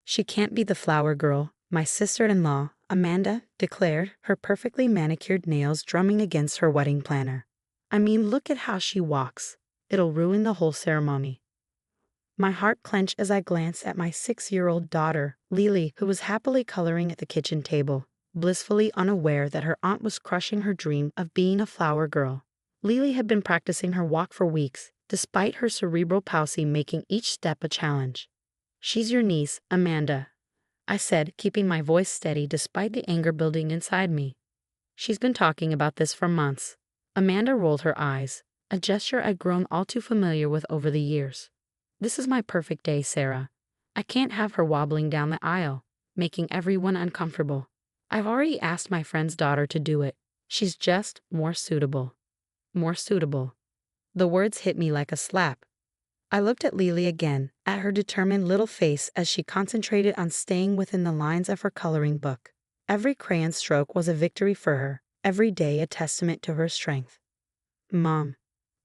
She can't be the flower girl, my sister-in-law, Amanda, declared, her perfectly manicured nails drumming against her wedding planner. I mean, look at how she walks. It'll ruin the whole ceremony. My heart clenched as I glanced at my 6-year-old daughter, Lily, who was happily coloring at the kitchen table, blissfully unaware that her aunt was crushing her dream of being a flower girl. Lily had been practicing her walk for weeks, despite her cerebral palsy making each step a challenge. "She's your niece, Amanda," I said, keeping my voice steady despite the anger building inside me. "She's been talking about this for months." Amanda rolled her eyes, a gesture I'd grown all too familiar with over the years. "This is my perfect day, Sarah. I can't have her wobbling down the aisle, making everyone uncomfortable. I've already asked my friend's daughter to do it. She's just more suitable." More suitable. The words hit me like a slap. I looked at Lily again, at her determined little face as she concentrated on staying within the lines of her coloring book. Every crayon stroke was a victory for her, every day a testament to her strength. "Mom,"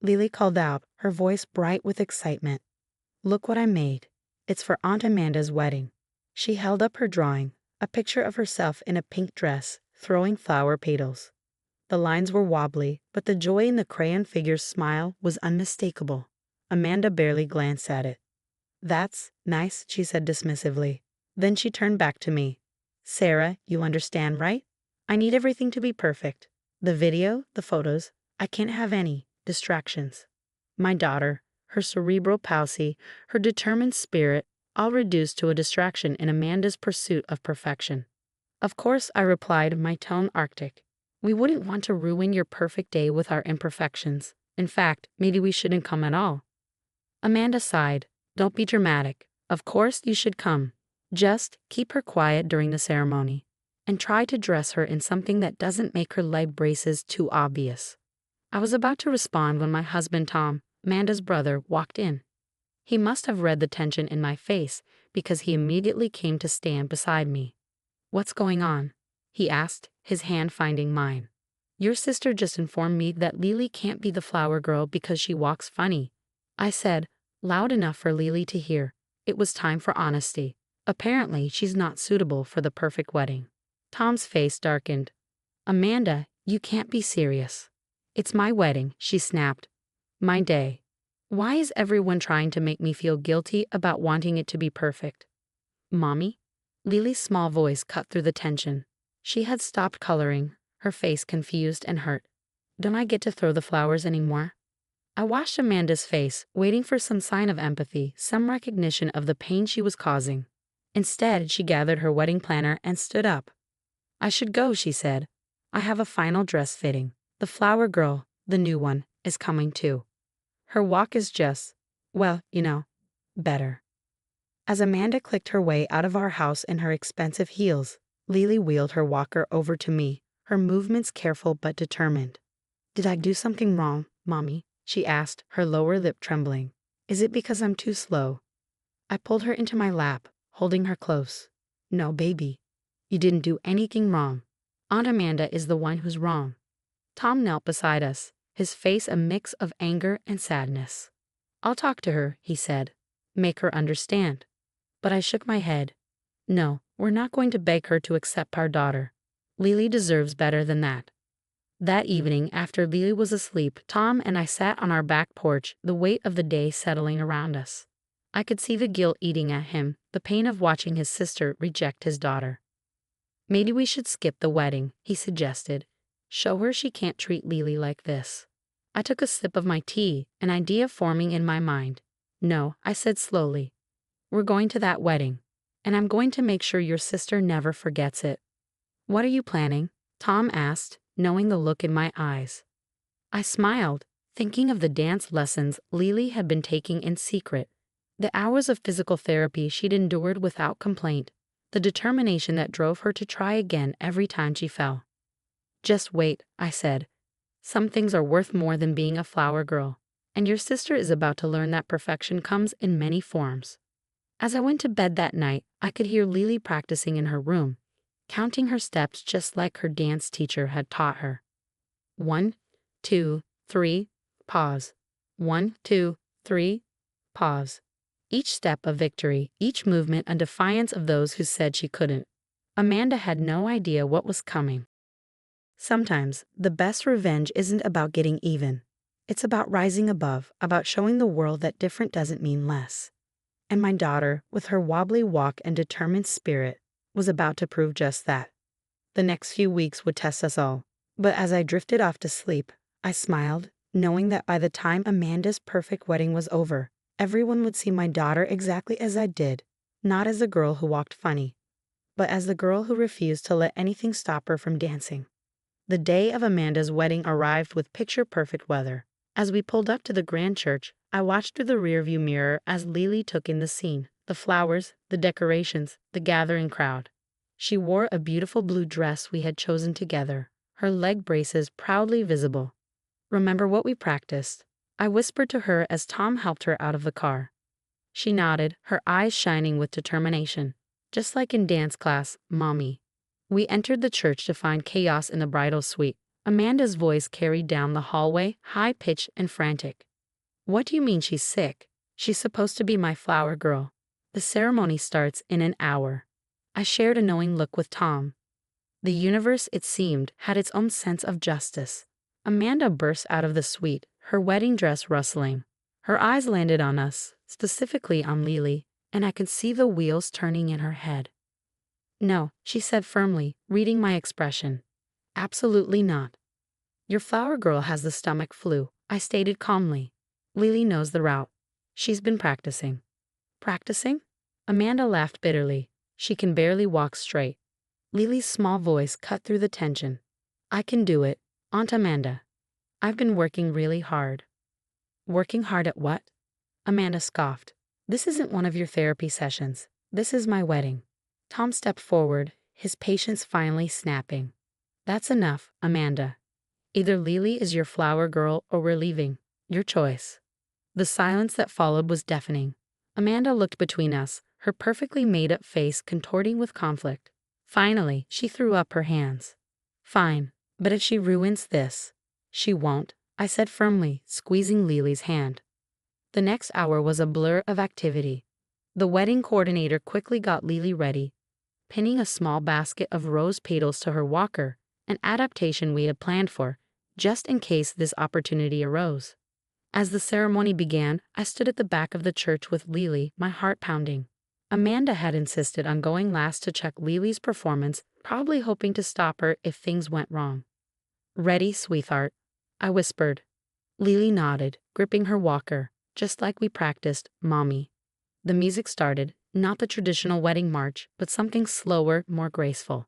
Lily called out, her voice bright with excitement. "Look what I made. It's for Aunt Amanda's wedding." She held up her drawing, a picture of herself in a pink dress, throwing flower petals. The lines were wobbly, but the joy in the crayon figure's smile was unmistakable. Amanda barely glanced at it. "That's nice," she said dismissively. Then she turned back to me. "Sarah, you understand, right? I need everything to be perfect. The video, the photos, I can't have any distractions." My daughter, her cerebral palsy, her determined spirit, all reduced to a distraction in Amanda's pursuit of perfection. "Of course," I replied, my tone arctic. "We wouldn't want to ruin your perfect day with our imperfections. In fact, maybe we shouldn't come at all." Amanda sighed. "Don't be dramatic. Of course you should come. Just keep her quiet during the ceremony. And try to dress her in something that doesn't make her leg braces too obvious." I was about to respond when my husband Tom, Amanda's brother, walked in. He must have read the tension in my face because he immediately came to stand beside me. "What's going on?" he asked, his hand finding mine. "Your sister just informed me that Lily can't be the flower girl because she walks funny," I said, loud enough for Lily to hear. It was time for honesty. "Apparently, she's not suitable for the perfect wedding." Tom's face darkened. "Amanda, you can't be serious." "It's my wedding," she snapped. "My day. Why is everyone trying to make me feel guilty about wanting it to be perfect?" "Mommy?" Lily's small voice cut through the tension. She had stopped coloring, her face confused and hurt. "Don't I get to throw the flowers anymore?" I watched Amanda's face, waiting for some sign of empathy, some recognition of the pain she was causing. Instead, she gathered her wedding planner and stood up. "I should go," she said. "I have a final dress fitting. The flower girl, the new one, is coming too. Her walk is just, well, better." As Amanda clicked her way out of our house in her expensive heels, Lily wheeled her walker over to me, her movements careful but determined. "Did I do something wrong, Mommy?" she asked, her lower lip trembling. "Is it because I'm too slow?" I pulled her into my lap, holding her close. "No, baby. You didn't do anything wrong. Aunt Amanda is the one who's wrong." Tom knelt beside us, his face a mix of anger and sadness. "I'll talk to her," he said. "Make her understand." But I shook my head. "No, we're not going to beg her to accept our daughter. Lily deserves better than that." That evening, after Lily was asleep, Tom and I sat on our back porch, the weight of the day settling around us. I could see the guilt eating at him, the pain of watching his sister reject his daughter. "Maybe we should skip the wedding," he suggested. "Show her she can't treat Lily like this." I took a sip of my tea, an idea forming in my mind. "No," I said slowly. "We're going to that wedding, and I'm going to make sure your sister never forgets it." "What are you planning?" Tom asked, knowing the look in my eyes. I smiled, thinking of the dance lessons Lily had been taking in secret, the hours of physical therapy she'd endured without complaint, the determination that drove her to try again every time she fell. "Just wait," I said. "Some things are worth more than being a flower girl, and your sister is about to learn that perfection comes in many forms." As I went to bed that night, I could hear Lily practicing in her room, counting her steps just like her dance teacher had taught her. 1, 2, 3, pause. 1, 2, 3, pause. Each step a victory, each movement a defiance of those who said she couldn't. Amanda had no idea what was coming. Sometimes, the best revenge isn't about getting even. It's about rising above, about showing the world that different doesn't mean less. And my daughter, with her wobbly walk and determined spirit, was about to prove just that. The next few weeks would test us all. But as I drifted off to sleep, I smiled, knowing that by the time Amanda's perfect wedding was over, everyone would see my daughter exactly as I did, not as the girl who walked funny, but as the girl who refused to let anything stop her from dancing. The day of Amanda's wedding arrived with picture-perfect weather. As we pulled up to the grand church, I watched through the rearview mirror as Lily took in the scene, the flowers, the decorations, the gathering crowd. She wore a beautiful blue dress we had chosen together, her leg braces proudly visible. "Remember what we practiced?" I whispered to her as Tom helped her out of the car. She nodded, her eyes shining with determination. "Just like in dance class, Mommy." We entered the church to find chaos in the bridal suite. Amanda's voice carried down the hallway, high-pitched and frantic. "What do you mean she's sick? She's supposed to be my flower girl. The ceremony starts in an hour." I shared a knowing look with Tom. The universe, it seemed, had its own sense of justice. Amanda burst out of the suite, her wedding dress rustling. Her eyes landed on us, specifically on Lily, and I could see the wheels turning in her head. "No," she said firmly, reading my expression. "Absolutely not. Your flower girl has the stomach flu," I stated calmly. "Lily knows the route. She's been practicing." "Practicing?" Amanda laughed bitterly. "She can barely walk straight." Lily's small voice cut through the tension. "I can do it, Aunt Amanda. I've been working really hard." "Working hard at what?" Amanda scoffed. "This isn't one of your therapy sessions. This is my wedding." Tom stepped forward, his patience finally snapping. "That's enough, Amanda. Either Lily is your flower girl or we're leaving. Your choice." The silence that followed was deafening. Amanda looked between us, her perfectly made-up face contorting with conflict. Finally, she threw up her hands. "Fine, but if she ruins this—" "She won't," I said firmly, squeezing Lily's hand. The next hour was a blur of activity. The wedding coordinator quickly got Lily ready, pinning a small basket of rose petals to her walker, an adaptation we had planned for, just in case this opportunity arose. As the ceremony began, I stood at the back of the church with Lily, my heart pounding. Amanda had insisted on going last to check Lily's performance, probably hoping to stop her if things went wrong. "Ready, sweetheart?" I whispered. Lily nodded, gripping her walker, just like we practiced, Mommy. The music started, not the traditional wedding march, but something slower, more graceful.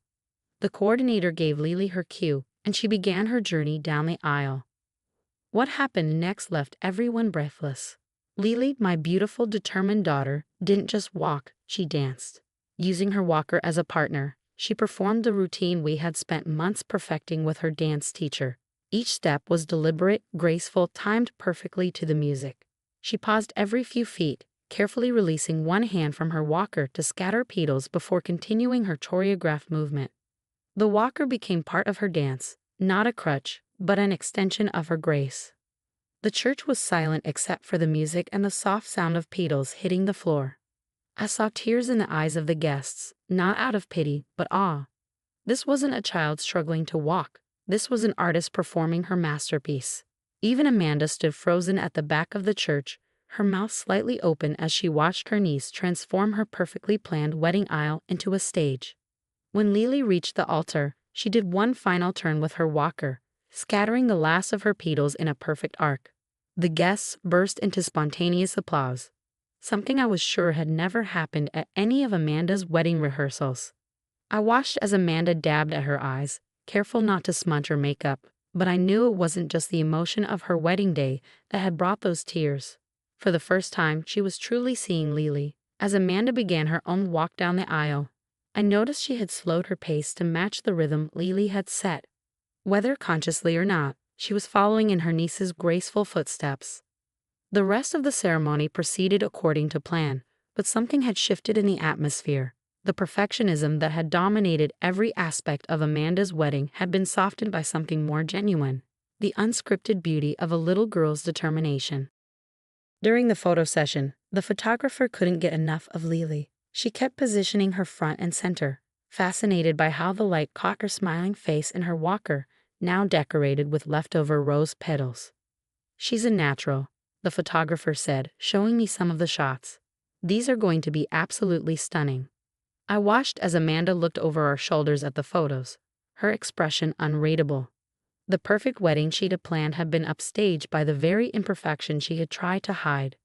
The coordinator gave Lily her cue, and she began her journey down the aisle. What happened next left everyone breathless. Lily, my beautiful, determined daughter, didn't just walk, she danced. Using her walker as a partner, she performed the routine we had spent months perfecting with her dance teacher. Each step was deliberate, graceful, timed perfectly to the music. She paused every few feet, carefully releasing one hand from her walker to scatter petals before continuing her choreographed movement. The walker became part of her dance, not a crutch, but an extension of her grace. The church was silent except for the music and the soft sound of petals hitting the floor. I saw tears in the eyes of the guests, not out of pity, but awe. This wasn't a child struggling to walk. This was an artist performing her masterpiece. Even Amanda stood frozen at the back of the church, her mouth slightly open as she watched her niece transform her perfectly planned wedding aisle into a stage. When Lily reached the altar, she did one final turn with her walker, scattering the last of her petals in a perfect arc. The guests burst into spontaneous applause, something I was sure had never happened at any of Amanda's wedding rehearsals. I watched as Amanda dabbed at her eyes, careful not to smudge her makeup, but I knew it wasn't just the emotion of her wedding day that had brought those tears. For the first time, she was truly seeing Lily. As Amanda began her own walk down the aisle, I noticed she had slowed her pace to match the rhythm Lily had set. Whether consciously or not, she was following in her niece's graceful footsteps. The rest of the ceremony proceeded according to plan, but something had shifted in the atmosphere. The perfectionism that had dominated every aspect of Amanda's wedding had been softened by something more genuine, the unscripted beauty of a little girl's determination. During the photo session, the photographer couldn't get enough of Lily. She kept positioning her front and center, fascinated by how the light caught her smiling face in her walker, now decorated with leftover rose petals. "She's a natural," the photographer said, showing me some of the shots. "These are going to be absolutely stunning." I watched as Amanda looked over our shoulders at the photos, her expression unreadable. The perfect wedding she'd had planned had been upstaged by the very imperfection she had tried to hide.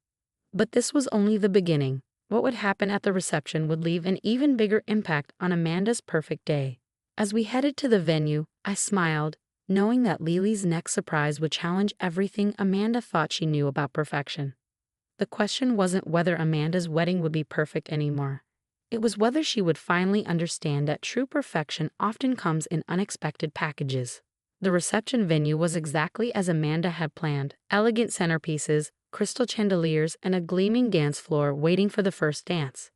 But this was only the beginning. What would happen at the reception would leave an even bigger impact on Amanda's perfect day. As we headed to the venue, I smiled, knowing that Lily's next surprise would challenge everything Amanda thought she knew about perfection. The question wasn't whether Amanda's wedding would be perfect anymore. It was whether she would finally understand that true perfection often comes in unexpected packages. The reception venue was exactly as Amanda had planned: elegant centerpieces, crystal chandeliers, and a gleaming dance floor waiting for the first dance.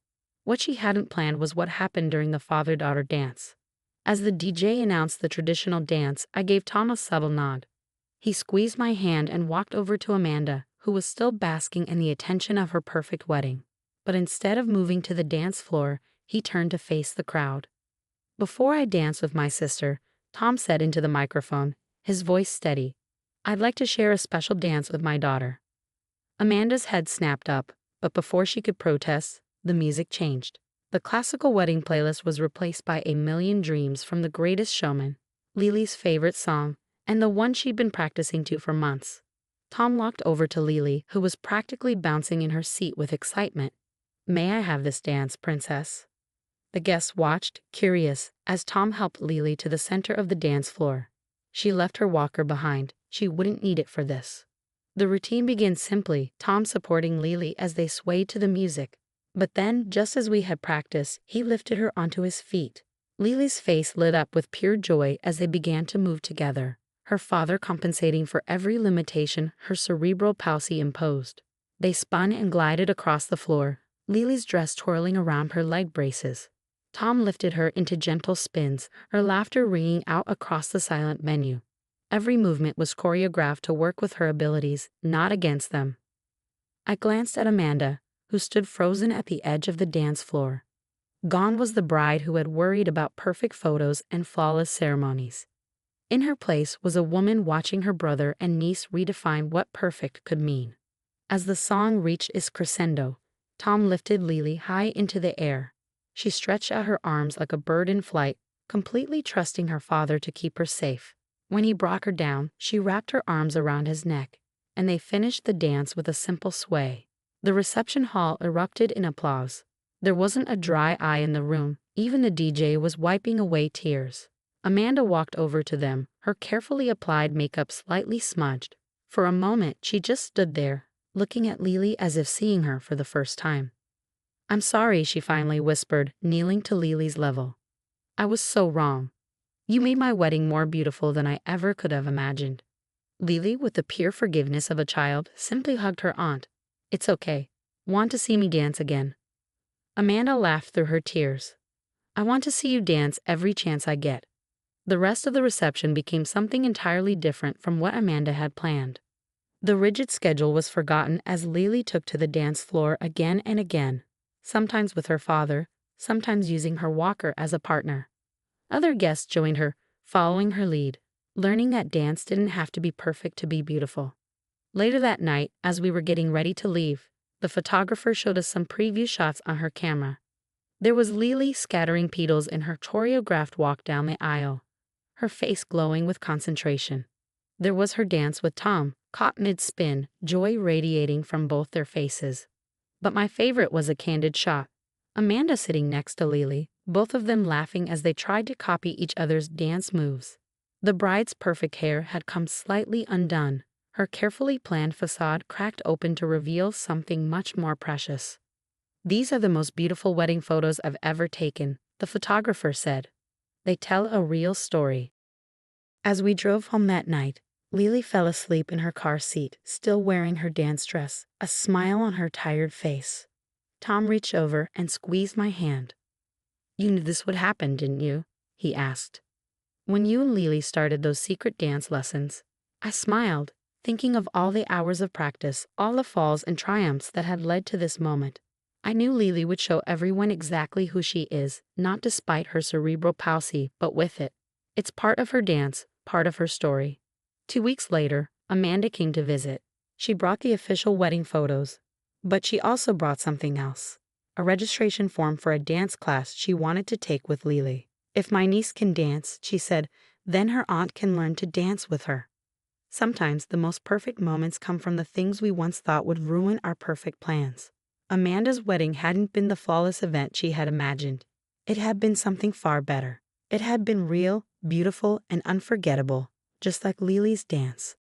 What she hadn't planned was what happened during the father-daughter dance. As the DJ announced the traditional dance, I gave Tom a subtle nod. He squeezed my hand and walked over to Amanda, who was still basking in the attention of her perfect wedding. But instead of moving to the dance floor, he turned to face the crowd. "Before I dance with my sister," Tom said into the microphone, his voice steady, "I'd like to share a special dance with my daughter." Amanda's head snapped up, but before she could protest, the music changed. The classical wedding playlist was replaced by "A Million Dreams" from The Greatest Showman, Lily's favorite song, and the one she'd been practicing to for months. Tom walked over to Lily, who was practically bouncing in her seat with excitement. "May I have this dance, princess?" The guests watched, curious, as Tom helped Lily to the center of the dance floor. She left her walker behind. She wouldn't need it for this. The routine began simply, Tom supporting Lily as they swayed to the music. But then, just as we had practiced, he lifted her onto his feet. Lily's face lit up with pure joy as they began to move together, her father compensating for every limitation her cerebral palsy imposed. They spun and glided across the floor, Lily's dress twirling around her leg braces. Tom lifted her into gentle spins, her laughter ringing out across the silent venue. Every movement was choreographed to work with her abilities, not against them. I glanced at Amanda, who stood frozen at the edge of the dance floor. Gone was the bride who had worried about perfect photos and flawless ceremonies. In her place was a woman watching her brother and niece redefine what perfect could mean. As the song reached its crescendo, Tom lifted Lily high into the air. She stretched out her arms like a bird in flight, completely trusting her father to keep her safe. When he brought her down, she wrapped her arms around his neck, and they finished the dance with a simple sway. The reception hall erupted in applause. There wasn't a dry eye in the room. Even the DJ was wiping away tears. Amanda walked over to them, her carefully applied makeup slightly smudged. For a moment, she just stood there, looking at Lily as if seeing her for the first time. "I'm sorry," she finally whispered, kneeling to Lily's level. "I was so wrong. You made my wedding more beautiful than I ever could have imagined." Lily, with the pure forgiveness of a child, simply hugged her aunt. "It's okay. Want to see me dance again?" Amanda laughed through her tears. "I want to see you dance every chance I get." The rest of the reception became something entirely different from what Amanda had planned. The rigid schedule was forgotten as Lily took to the dance floor again and again, sometimes with her father, sometimes using her walker as a partner. Other guests joined her, following her lead, learning that dance didn't have to be perfect to be beautiful. Later that night, as we were getting ready to leave, the photographer showed us some preview shots on her camera. There was Lily scattering petals in her choreographed walk down the aisle, her face glowing with concentration. There was her dance with Tom, caught mid-spin, joy radiating from both their faces. But my favorite was a candid shot. Amanda sitting next to Lily, both of them laughing as they tried to copy each other's dance moves. The bride's perfect hair had come slightly undone, her carefully planned facade cracked open to reveal something much more precious. "These are the most beautiful wedding photos I've ever taken," the photographer said. "They tell a real story." As we drove home that night, Lily fell asleep in her car seat, still wearing her dance dress, a smile on her tired face. Tom reached over and squeezed my hand. "You knew this would happen, didn't you?" he asked. "When you and Lily started those secret dance lessons." I smiled, thinking of all the hours of practice, all the falls and triumphs that had led to this moment. I knew Lily would show everyone exactly who she is, not despite her cerebral palsy, but with it. It's part of her dance, part of her story. 2 weeks later, Amanda came to visit. She brought the official wedding photos. But she also brought something else. A registration form for a dance class she wanted to take with Lily. If my niece can dance, she said, then her aunt can learn to dance with her. Sometimes the most perfect moments come from the things we once thought would ruin our perfect plans. Amanda's wedding hadn't been the flawless event she had imagined. It had been something far better. It had been real, beautiful, and unforgettable, just like Lily's dance.